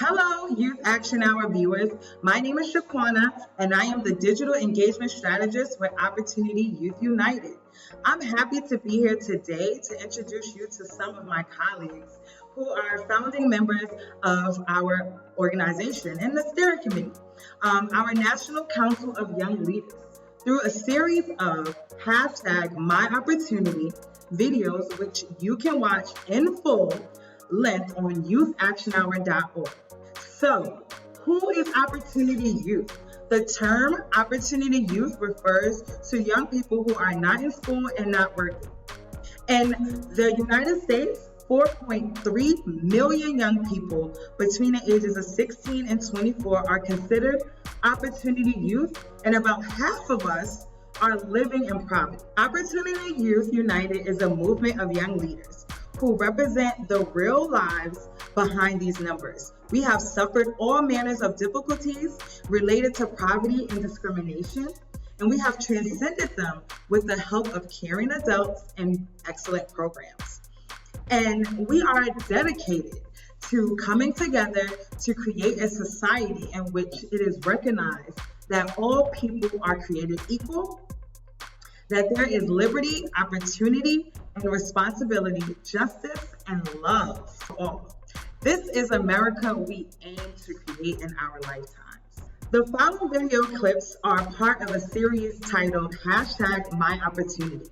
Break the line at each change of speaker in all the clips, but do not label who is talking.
Hello, Youth Action Hour viewers. My name is Shaquana, and I am the Digital Engagement Strategist with Opportunity Youth United. I'm happy to be here today to introduce you to some of my colleagues who are founding members of our organization and the steering committee, our National Council of Young Leaders. Through a series of #MyOpportunity videos, which you can watch in full length on youthactionhour.org. So, who is Opportunity Youth? The term Opportunity Youth refers to young people who are not in school and not working. In the United States, 4.3 million young people between the ages of 16 and 24 are considered Opportunity Youth, and about half of us are living in poverty. Opportunity Youth United is a movement of young leaders who represent the real lives behind these numbers. We have suffered all manners of difficulties related to poverty and discrimination, and we have transcended them with the help of caring adults and excellent programs. And we are dedicated to coming together to create a society in which it is recognized that all people are created equal, that there is liberty, opportunity, and responsibility, justice, and love for all. This is America we aim to create in our lifetimes. The following video clips are part of a series titled #MyOpportunity.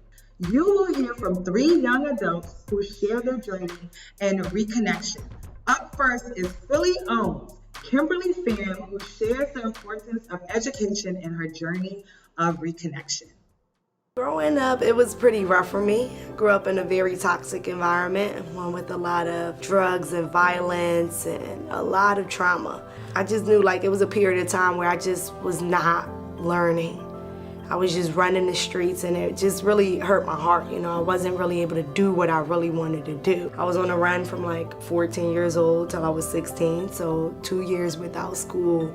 You will hear from 3 young adults who share their journey in reconnection. Up first is Philly owned Kimberly Ham, who shares the importance of education in her journey of reconnection.
Growing up, it was pretty rough for me. I grew up in a very toxic environment, one with a lot of drugs and violence and a lot of trauma. I just knew it was a period of time where I just was not learning. I was just running the streets, and it just really hurt my heart. I wasn't really able to do what I really wanted to do. I was on a run from 14 years old till I was 16, so 2 years without school.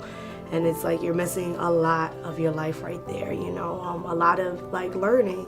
And it's you're missing a lot of your life right there, a lot of learning,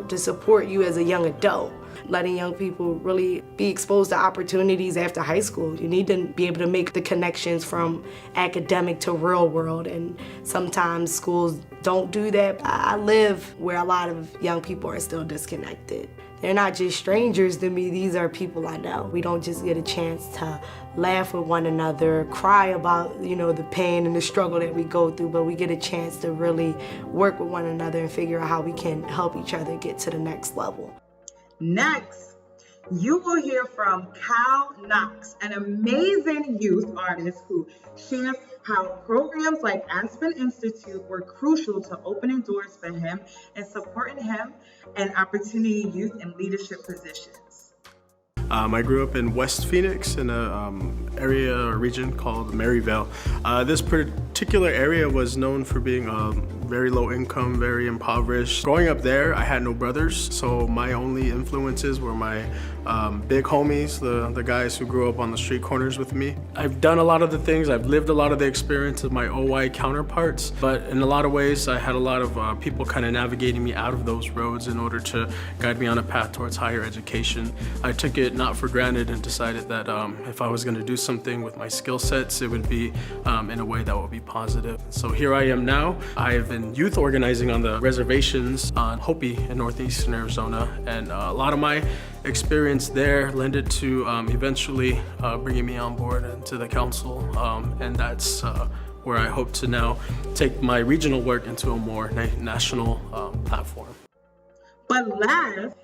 to support you as a young adult. Letting young people really be exposed to opportunities after high school. You need to be able to make the connections from academic to real world, and sometimes schools don't do that. I live where a lot of young people are still disconnected. They're not just strangers to me, these are people I know. We don't just get a chance to laugh with one another, cry about, the pain and the struggle that we go through, but we get a chance to really work with one another and figure out how we can help each other get to the next level.
Next, you will hear from Knox, an amazing youth artist who shares how programs like Aspen Institute were crucial to opening doors for him and supporting him in Opportunity Youth and leadership positions.
I grew up in West Phoenix in a area or region called Maryvale. This particular area was known for being very low income, very impoverished. Growing up there, I had no brothers, so my only influences were my big homies, the guys who grew up on the street corners with me. I've done a lot of the things, I've lived a lot of the experience of my OY counterparts, but in a lot of ways I had a lot of people kind of navigating me out of those roads in order to guide me on a path towards higher education. I took it not for granted and decided that if I was going to do something with my skill sets, it would be in a way that would be positive. So here I am now. I've been youth organizing on the reservations on Hopi in northeastern Arizona, and a lot of my experience there lended to eventually bringing me on board into the council, and that's where I hope to now take my regional work into a more national platform.
But last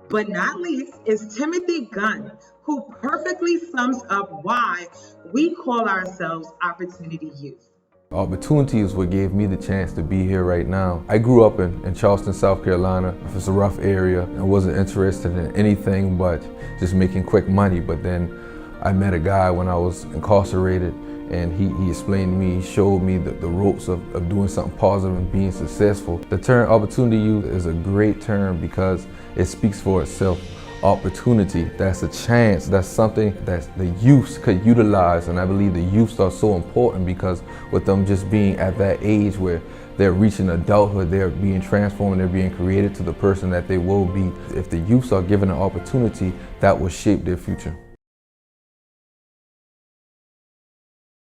but not least is Timothy Gunn, who perfectly sums up why we call ourselves Opportunity Youth.
Opportunity is what gave me the chance to be here right now. I grew up in Charleston, South Carolina. It's a rough area. I wasn't interested in anything but just making quick money. But then I met a guy when I was incarcerated, and he explained to me, he showed me the ropes of doing something positive and being successful. The term Opportunity Youth is a great term because it speaks for itself. Opportunity, that's a chance, that's something that the youths could utilize, and I believe the youths are so important because with them just being at that age where they're reaching adulthood, they're being transformed, they're being created to the person that they will be. If the youths are given an opportunity, that will shape their future.